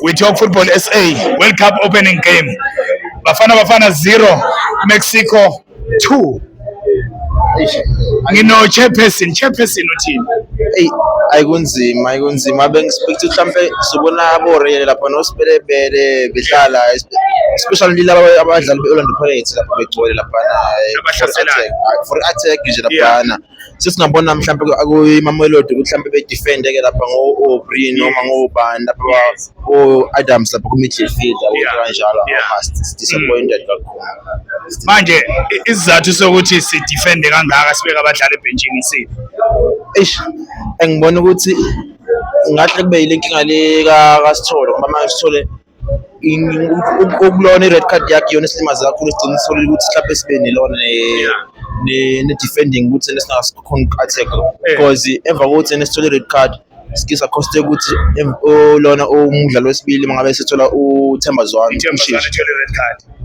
We talk football SA World Cup opening game. Bafana 0, Mexico 2. Ngino chairperson uthini? Ayikunzima bengispect mhlambe sibona aboreal lapha nosibelebele bedlala especially laba abadlali beOrlando Pirates lapha begcwele lapha for attack nje lapha sesingabona mhlambe akuyimamelodi ukuthi mhlambe bedefend ke lapha ngoO'Brien noma ngobani lapha oAdams lapha ku midfield kanjalo must disappointed kakhulu. Manje isizathu sokuthi si defend kangaka sibeka abadlali ebenchini isiphi? Engibona ukuthi ngahle kube yile nkinga le kaSithole ngoba manje Sithole ukulona i-red card yakhe yona isilimaza kakhulu sigcina sithole ukuthi mhlawumbe sibe nelona ne-defending ukuthi nesingakhona uku-attack because emva kokuthi nesithole i-red card sikisa cost ukuthi lona umdlalo wesibili mangabe sithola uThemba Zwane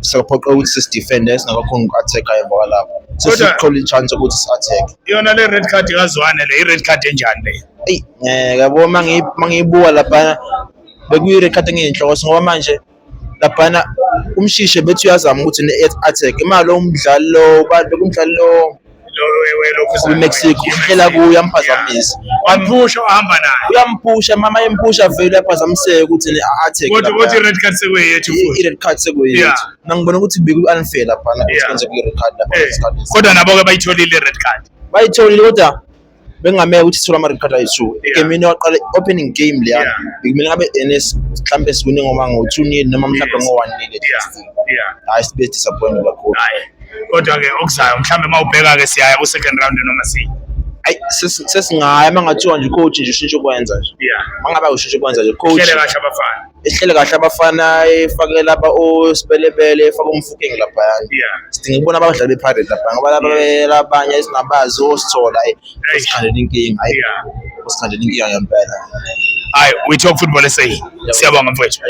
sakuphoqa ukuthi sisidefende singakakhona uku-attack emva kwalapho sesiqhola i-chance ukuthi si-attack. Yona le red card kaZwane le i-red card enjani le? Yabo mangiyibuka lapha bekuyi-red card engiyinhloko ngoba manje laphana umshishe bethi uyazama ukuthi ne-attack imali umdlalo bekumdlalo Mexico uhlela kuya amphazamisa wampusha wahamba naye uyampusha mama yempusha vele yaphazamiseke ukuthi ne-attack kodwa i-red card sekuyethu futhi i-red card sekuyethu ngibona ukuthi beku-unfair laphana kusenze ku-red card lapha kodwa nabo-ke bayitholile i-red card bayitholile kodwa bengamele ukuthi sithola ama-red card ayi-2 egemini waqala opening game leyana bekumele ngabe mhlambe siwine ngoba ngo-2-0 noma mhlambe ngo-1-0 hayi sibe disappointed kakhulu. Kodwa-ke okuzayo mhlambe uma ubheka-ke siyaya ku-second round noma si hayi sesingaya mangathiwa nje coach nje ushintsho kwenza nje mangabe ushintsho kwenza nje coach ehlele kahle abafana efake lapha osibelebele efake umfukeng lapha sidinga ukubona abadlali bePirates lapha ngoba labanye esingabazi osithola osikhandela inkinga osikhandela inkinga ngempela. Hayi we talk football SA. Siyabonga mfowethu.